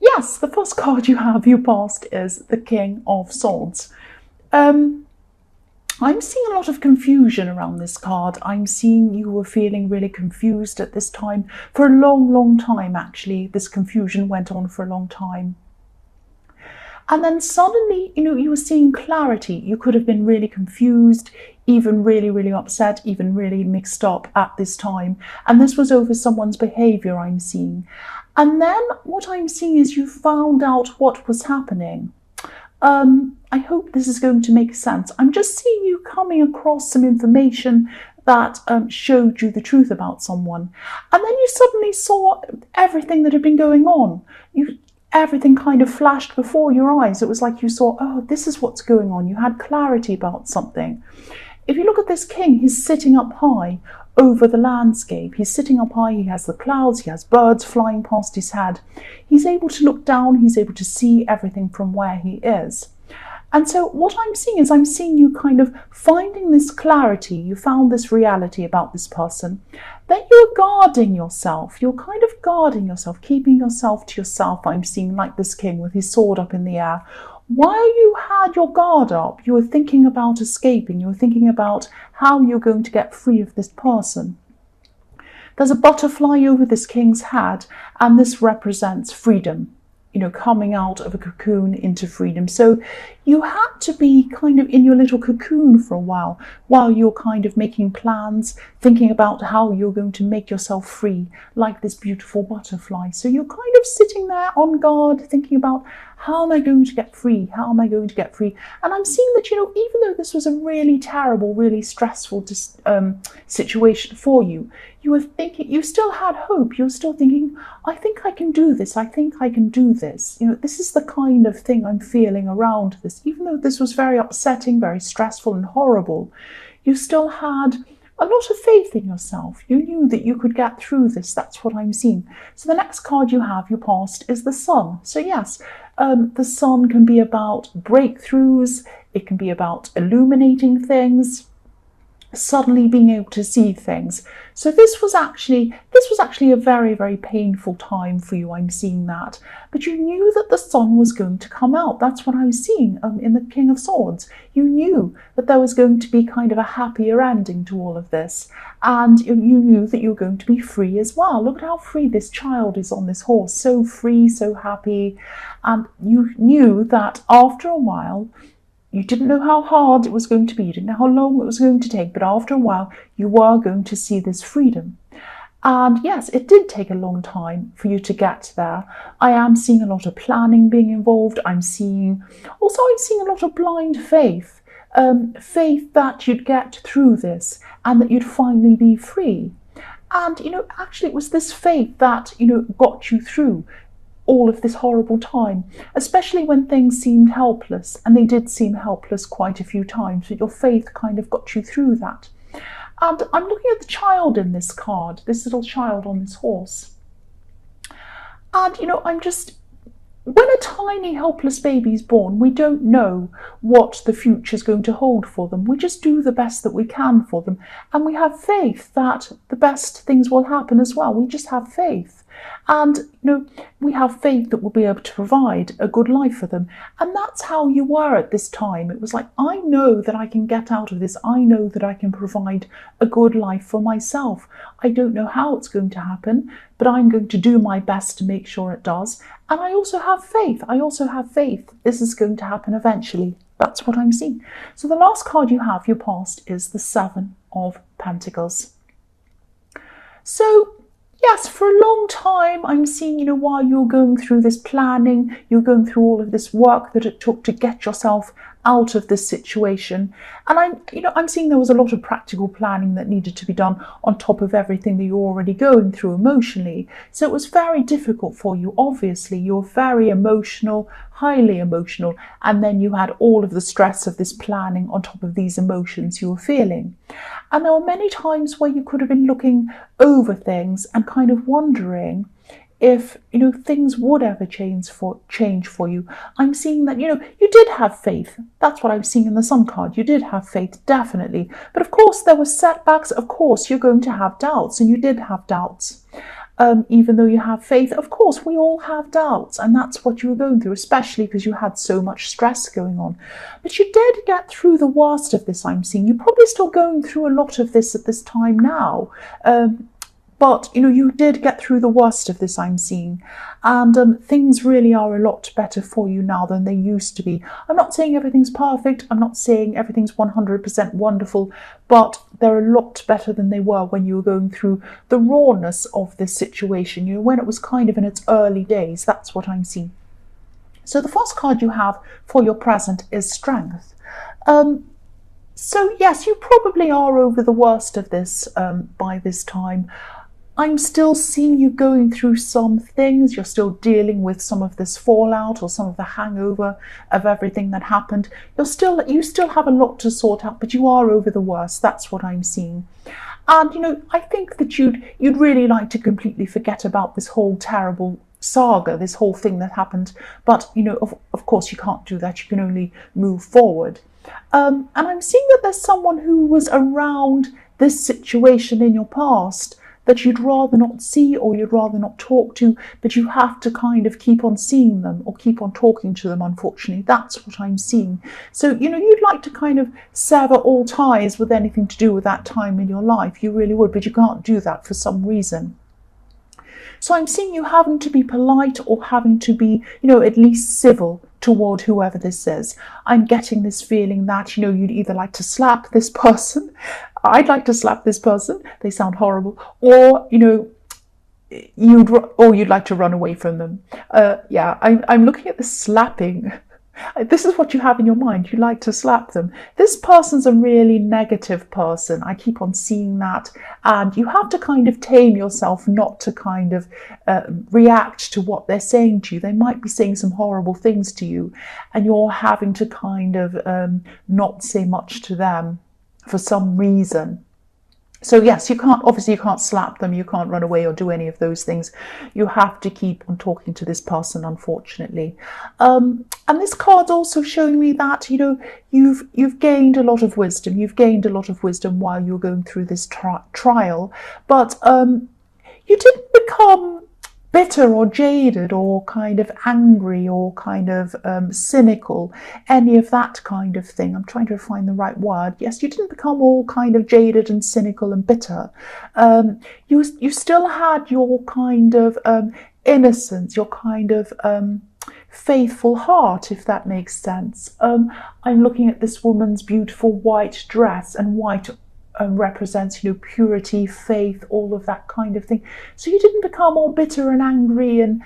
Yes, the first card you have, your past, is the King of Swords. I'm seeing a lot of confusion around this card. I'm seeing you were feeling really confused at this time for a long, long time, actually. This confusion went on for a long time. And then suddenly, you were seeing clarity. You could have been really confused, even really, really upset, even really mixed up at this time. And this was over someone's behavior, I'm seeing. And then what I'm seeing is you found out what was happening. I hope this is going to make sense. I'm just seeing you coming across some information that showed you the truth about someone. And then you suddenly saw everything that had been going on. Everything kind of flashed before your eyes. It was like you saw, oh, this is what's going on. You had clarity about something. If you look at this king, he's sitting up high over the landscape. He's sitting up high, he has the clouds, he has birds flying past his head. He's able to look down, he's able to see everything from where he is. And so what I'm seeing is I'm seeing you kind of finding this clarity. You found this reality about this person. Then you're guarding yourself. You're kind of guarding yourself, keeping yourself to yourself. I'm seeing like this king with his sword up in the air. While you had your guard up, you were thinking about escaping. You were thinking about how you're going to get free of this person. There's a butterfly over this king's head, and this represents freedom. Coming out of a cocoon into freedom. So you had to be kind of in your little cocoon for a while you're kind of making plans, thinking about how you're going to make yourself free, like this beautiful butterfly. So you're kind of sitting there on guard, thinking about, how am I going to get free? How am I going to get free? And I'm seeing that, even though this was a really terrible, really stressful situation for you, you were thinking, you still had hope. You were still thinking, I think I can do this. I think I can do this. This is the kind of thing I'm feeling around this. Even though this was very upsetting, very stressful and horrible, you still had a lot of faith in yourself. You knew that you could get through this. That's what I'm seeing. So the next card you have, your past, is the Sun. So yes, the Sun can be about breakthroughs. It can be about illuminating things, suddenly being able to see things. So this was actually a very, very painful time for you. I'm seeing that. But you knew that the sun was going to come out. That's what I was seeing in the King of Swords. You knew that there was going to be kind of a happier ending to all of this. And you knew that you were going to be free as well. Look at how free this child is on this horse. So free, so happy. And you knew that after a while, you didn't know how hard it was going to be, you didn't know how long it was going to take, but after a while, you were going to see this freedom. And yes, it did take a long time for you to get there. I am seeing a lot of planning being involved. I'm seeing a lot of blind faith. Faith that you'd get through this and that you'd finally be free. And, actually it was this faith that, got you through all of this horrible time, especially when things seemed helpless, and they did seem helpless quite a few times, but your faith kind of got you through that. And I'm looking at the child in this card, this little child on this horse. And, when a tiny helpless baby is born, we don't know what the future is going to hold for them. We just do the best that we can for them. And we have faith that the best things will happen as well. We just have faith. And, we have faith that we'll be able to provide a good life for them. And that's how you were at this time. It was like, I know that I can get out of this. I know that I can provide a good life for myself. I don't know how it's going to happen, but I'm going to do my best to make sure it does. And I also have faith. This is going to happen eventually. That's what I'm seeing. So the last card you have, your past, is the Seven of Pentacles. So yes, for a long time, I'm seeing, while you're going through this planning, you're going through all of this work that it took to get yourself out of this situation. And I'm seeing there was a lot of practical planning that needed to be done on top of everything that you're already going through emotionally. So it was very difficult for you. Obviously, you're very emotional, highly emotional, and then you had all of the stress of this planning on top of these emotions you were feeling. And there were many times where you could have been looking over things and kind of wondering if things would ever change for you. I'm seeing that you did have faith. That's what I'm seeing in the Sun card. You did have faith, definitely. But of course there were setbacks. Of course you're going to have doubts, and you did have doubts. even though you have faith. Of course, we all have doubts, and that's what you were going through, especially because you had so much stress going on. But you did get through the worst of this, I'm seeing. You're probably still going through a lot of this at this time now. But, you did get through the worst of this, I'm seeing. And things really are a lot better for you now than they used to be. I'm not saying everything's perfect. I'm not saying everything's 100% wonderful. But they're a lot better than they were when you were going through the rawness of this situation. When it was kind of in its early days. That's what I'm seeing. So the first card you have for your present is Strength. So yes, you probably are over the worst of this by this time. I'm still seeing you going through some things. You're still dealing with some of this fallout or some of the hangover of everything that happened. You still have a lot to sort out, but you are over the worst. That's what I'm seeing. And I think that you'd really like to completely forget about this whole terrible saga, this whole thing that happened. But of course you can't do that. You can only move forward. And I'm seeing that there's someone who was around this situation in your past that you'd rather not see or you'd rather not talk to, but you have to kind of keep on seeing them or keep on talking to them, unfortunately. That's what I'm seeing. So, you'd like to kind of sever all ties with anything to do with that time in your life. You really would, but you can't do that for some reason. So I'm seeing you having to be polite or having to be, at least civil toward whoever this is. I'm getting this feeling that, you'd either like to slap this person. I'd like to slap this person. They sound horrible. Or, you'd like to run away from them. I'm looking at the slapping. This is what you have in your mind. You like to slap them. This person's a really negative person. I keep on seeing that. And you have to kind of tame yourself not to kind of react to what they're saying to you. They might be saying some horrible things to you, and you're having to kind of not say much to them for some reason. So yes, you can't slap them, you can't run away or do any of those things. You have to keep on talking to this person, unfortunately. And this card's also showing me that, you've gained a lot of wisdom. You've gained a lot of wisdom while you're going through this trial. But you didn't become bitter or jaded or kind of angry or kind of cynical, any of that kind of thing. I'm trying to find the right word. Yes, you didn't become all kind of jaded and cynical and bitter. You still had your kind of innocence, your kind of faithful heart, if that makes sense. I'm looking at this woman's beautiful white dress, and white represents, purity, faith, all of that kind of thing. So you didn't become all bitter and angry and,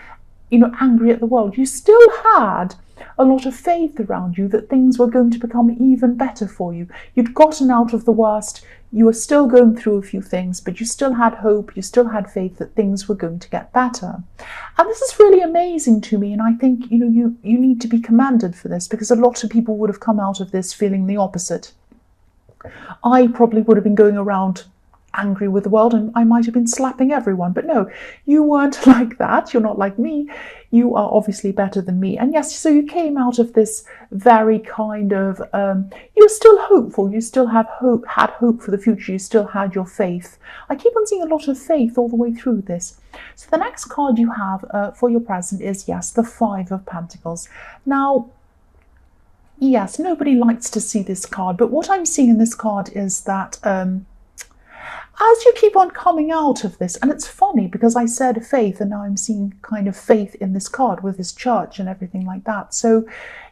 angry at the world. You still had a lot of faith around you that things were going to become even better for you. You'd gotten out of the worst. You were still going through a few things, but you still had hope. You still had faith that things were going to get better. And this is really amazing to me. And I think, you need to be commended for this, because a lot of people would have come out of this feeling the opposite. I probably would have been going around angry with the world, and I might have been slapping everyone. But no, you weren't like that. You're not like me. You are obviously better than me. And yes, so you came out of this very kind of, you were still hopeful. You still had hope for the future. You still had your faith. I keep on seeing a lot of faith all the way through this. So the next card you have for your present is, yes, the Five of Pentacles. Now, yes, nobody likes to see this card, but what I'm seeing in this card is that as you keep on coming out of this, and it's funny because I said faith and now I'm seeing kind of faith in this card with this church and everything like that. So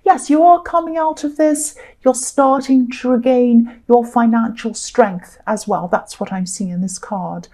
yes, you are coming out of this. You're starting to regain your financial strength as well. That's what I'm seeing in this card.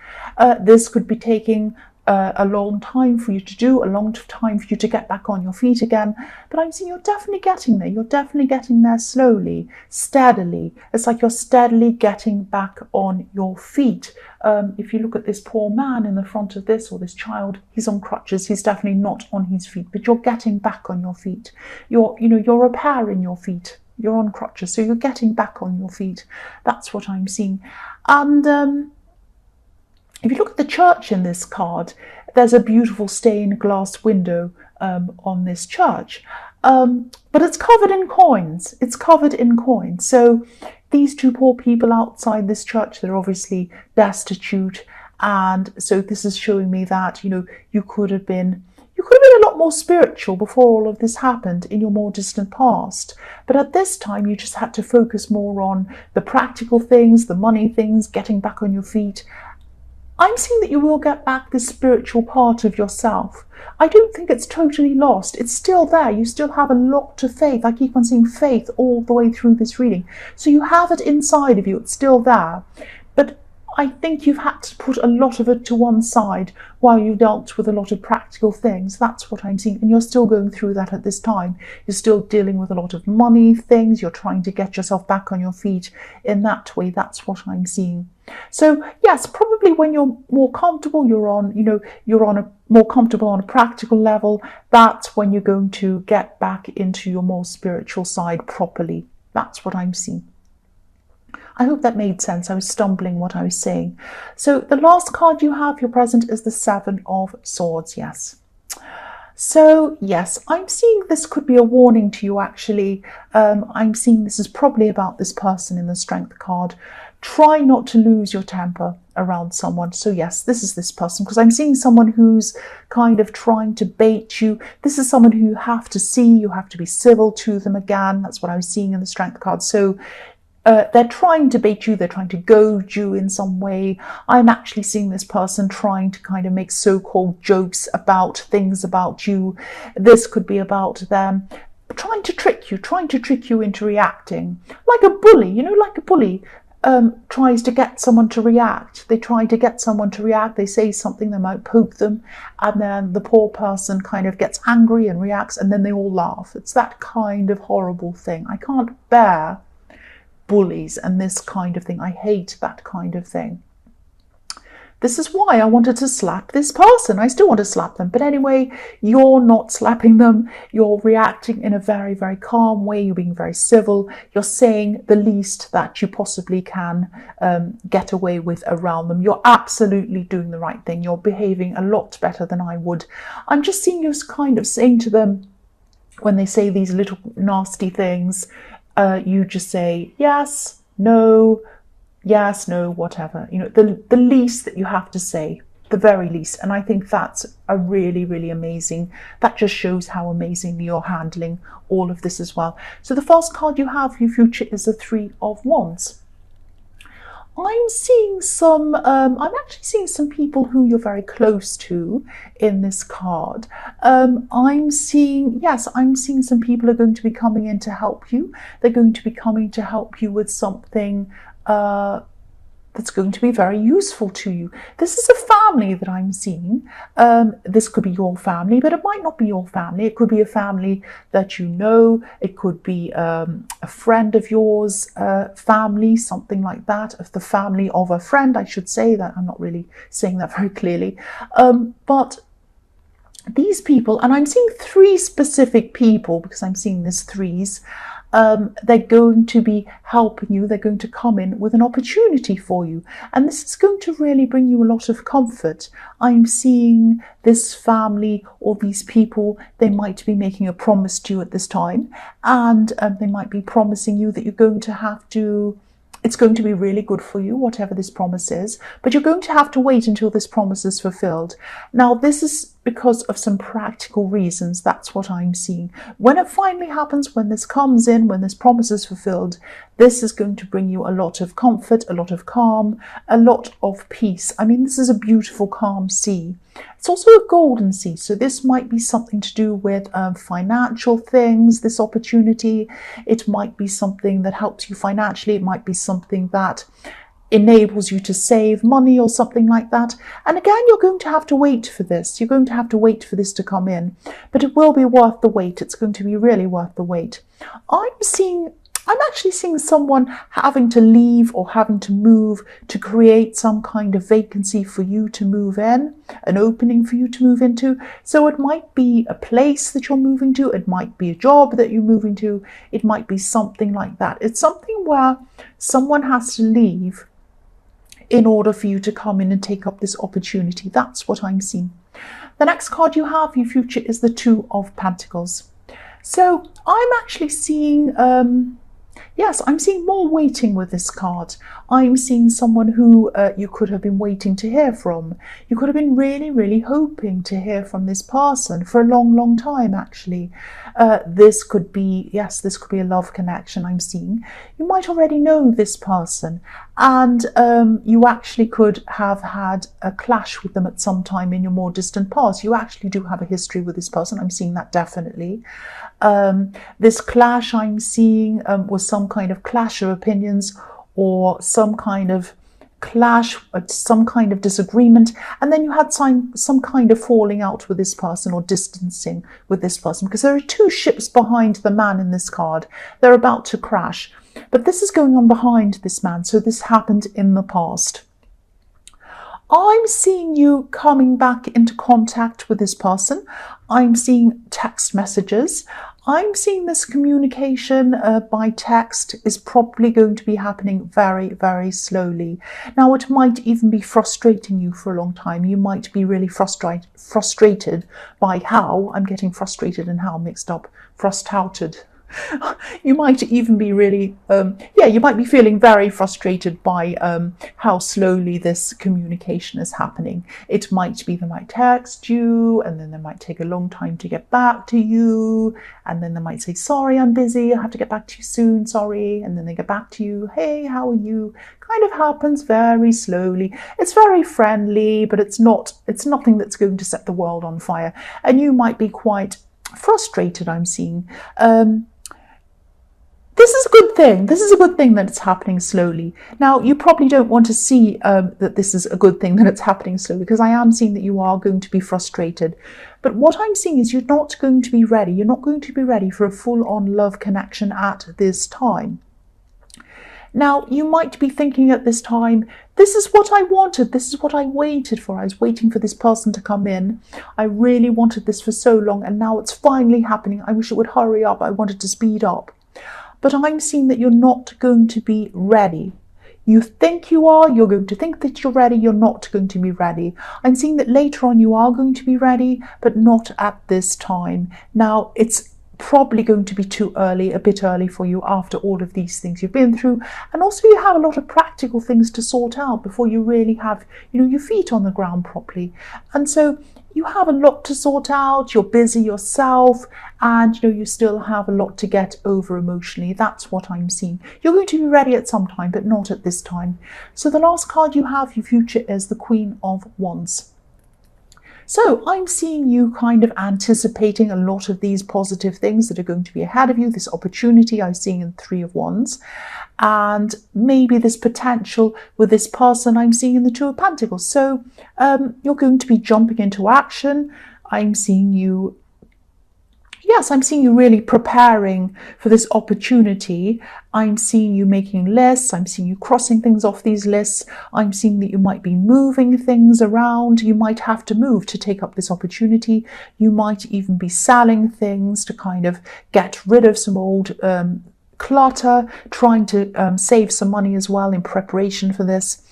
This could be taking a long time for you to do, a long time for you to get back on your feet again. But I'm seeing you're definitely getting there. You're definitely getting there slowly, steadily. It's like you're steadily getting back on your feet. If you look at this poor man in the front of this, or this child, he's on crutches. He's definitely not on his feet, but you're getting back on your feet. You're repairing your feet. You're on crutches, so you're getting back on your feet. That's what I'm seeing. And if you look at the church in this card, there's a beautiful stained glass window on this church. But it's covered in coins. It's covered in coins. So these two poor people outside this church, they're obviously destitute, And so this is showing me that, you could have been a lot more spiritual before all of this happened in your more distant past. But at this time, you just had to focus more on the practical things, the money things, getting back on your feet. I'm seeing that you will get back this spiritual part of yourself. I don't think it's totally lost. It's still there. You still have a lot of faith. I keep on seeing faith all the way through this reading. So you have it inside of you. It's still there. But I think you've had to put a lot of it to one side while you dealt with a lot of practical things. That's what I'm seeing. And you're still going through that at this time. You're still dealing with a lot of money things. You're trying to get yourself back on your feet in that way. That's what I'm seeing. So yes, probably when you're more comfortable, you're more comfortable on a practical level, that's when you're going to get back into your more spiritual side properly. That's what I'm seeing. I hope that made sense. I was stumbling what I was saying. So the last card you have, your present, is the Seven of Swords. Yes. So yes, I'm seeing this could be a warning to you, actually. I'm seeing this is probably about this person in the Strength card. Try not to lose your temper around someone. So yes, this is this person, because I'm seeing someone who's kind of trying to bait you. This is someone who you have to see. You have to be civil to them again. That's what I was seeing in the Strength card. So they're trying to bait you, they're trying to goad you in some way. I'm actually seeing this person trying to kind of make so-called jokes about things about you. This could be about them trying to trick you into reacting. Like a bully, like a bully tries to get someone to react. They try to get someone to react. They say something, they might poke them, and then the poor person kind of gets angry and reacts, and then they all laugh. It's that kind of horrible thing. I can't bear bullies and this kind of thing. I hate that kind of thing. This is why I wanted to slap this person. I still want to slap them. But anyway, you're not slapping them. You're reacting in a very, very calm way. You're being very civil. You're saying the least that you possibly can get away with around them. You're absolutely doing the right thing. You're behaving a lot better than I would. I'm just seeing you kind of saying to them, when they say these little nasty things, you just say yes, no, whatever. The least that you have to say, the very least. And I think that's a really, really amazing. That just shows how amazingly you're handling all of this as well. So the first card you have for your future is the Three of Wands. I'm seeing I'm actually seeing some people who you're very close to in this card. I'm seeing some people are going to be coming in to help you. They're going to be coming to help you with something that's going to be very useful to you. This is a family that I'm seeing. This could be your family, but it might not be your family. It could be a family that you know. It could be a friend of yours, family, something like that, of the family of a friend, I should say. That I'm not really saying that very clearly. But these people, and I'm seeing three specific people because I'm seeing this threes, they're going to be helping you. They're going to come in with an opportunity for you. And this is going to really bring you a lot of comfort. I'm seeing this family or these people, they might be making a promise to you at this time. And they might be promising you that you're going to have to, it's going to be really good for you, whatever this promise is. But you're going to have to wait until this promise is fulfilled. Now, this is because of some practical reasons. That's what I'm seeing. When it finally happens, when this comes in, when this promise is fulfilled, this is going to bring you a lot of comfort, a lot of calm, a lot of peace. I mean, this is a beautiful, calm sea. It's also a golden sea. So this might be something to do with financial things, this opportunity. It might be something that helps you financially. It might be something that enables you to save money or something like that. And again, you're going to have to wait for this. You're going to have to wait for this to come in, but it will be worth the wait. It's going to be really worth the wait. I'm actually seeing someone having to leave or having to move to create some kind of vacancy for you to move in, an opening for you to move into. So it might be a place that you're moving to. It might be a job that you're moving to. It might be something like that. It's something where someone has to leave in order for you to come in and take up this opportunity. That's what I'm seeing. The next card you have for your future is the Two of Pentacles. So I'm actually seeing Yes, I'm seeing more waiting with this card. I'm seeing someone who you could have been waiting to hear from. You could have been really, really hoping to hear from this person for a long, long time, actually. This could be, yes, this could be a love connection I'm seeing. You might already know this person, and you actually could have had a clash with them at some time in your more distant past. You actually do have a history with this person. I'm seeing that definitely. This clash I'm seeing was some kind of clash of opinions, or some kind of clash, some kind of disagreement, and then you had some kind of falling out with this person or distancing with this person, because there are two ships behind the man in this card. They're about to crash, but this is going on behind this man, so this happened in the past. I'm seeing you coming back into contact with this person. I'm seeing text messages. I'm seeing this communication by text is probably going to be happening very, very slowly. Now, it might even be frustrating you for a long time. You might be really frustrated by how, I'm getting frustrated and how mixed up, frustrated. You might even be really, you might be feeling very frustrated by how slowly this communication is happening. It might be they might text you, and then they might take a long time to get back to you, and then they might say, sorry, I'm busy, I have to get back to you soon, sorry, and then they get back to you, hey, how are you? Kind of happens very slowly. It's very friendly, but it's nothing that's going to set the world on fire, and you might be quite frustrated, I'm seeing. This is a good thing. This is a good thing that it's happening slowly. Now, you probably don't want to see that this is a good thing that it's happening slowly, because I am seeing that you are going to be frustrated. But what I'm seeing is you're not going to be ready. You're not going to be ready for a full-on love connection at this time. Now, you might be thinking at this time, this is what I wanted. This is what I waited for. I was waiting for this person to come in. I really wanted this for so long, and now it's finally happening. I wish it would hurry up. I wanted to speed up. But I'm seeing that you're not going to be ready. You think you are, you're going to think that you're ready, you're not going to be ready. I'm seeing that later on you are going to be ready, but not at this time. Now, it's probably going to be too early, a bit early for you after all of these things you've been through. And also you have a lot of practical things to sort out before you really have, your feet on the ground properly. And so you have a lot to sort out, you're busy yourself, and you still have a lot to get over emotionally. That's what I'm seeing. You're going to be ready at some time, but not at this time. So the last card you have, your future, is the Queen of Wands. So I'm seeing you kind of anticipating a lot of these positive things that are going to be ahead of you, this opportunity I'm seeing in Three of Wands, and maybe this potential with this person I'm seeing in the Two of Pentacles. So you're going to be jumping into action. I'm seeing you really preparing for this opportunity. I'm seeing you making lists. I'm seeing you crossing things off these lists. I'm seeing that you might be moving things around. You might have to move to take up this opportunity. You might even be selling things to kind of get rid of some old clutter, trying to save some money as well in preparation for this.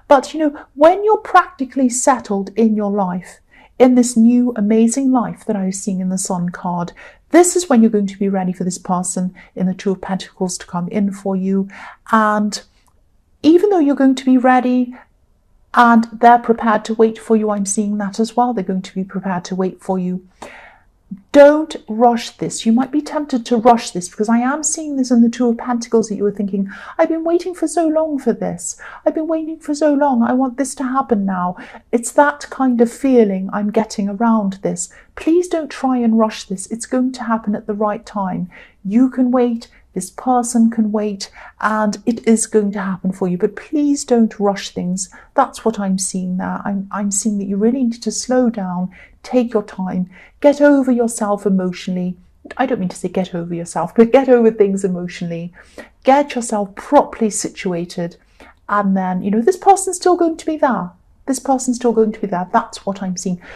But when you're practically settled in your life, in this new amazing life that I was seeing in the Sun card, this is when you're going to be ready for this person in the Two of Pentacles to come in for you. And even though you're going to be ready and they're prepared to wait for you, I'm seeing that as well. They're going to be prepared to wait for you. Don't rush this. You might be tempted to rush this, because I am seeing this in the Two of Pentacles, that you were thinking, I've been waiting for so long for this. I've been waiting for so long. I want this to happen now. It's that kind of feeling I'm getting around this. Please don't try and rush this. It's going to happen at the right time. You can wait. This person can wait, and it is going to happen for you. But please don't rush things. That's what I'm seeing there. I'm seeing that you really need to slow down, take your time, get over yourself emotionally. I don't mean to say get over yourself, but get over things emotionally. Get yourself properly situated. And then, this person's still going to be there. This person's still going to be there. That's what I'm seeing.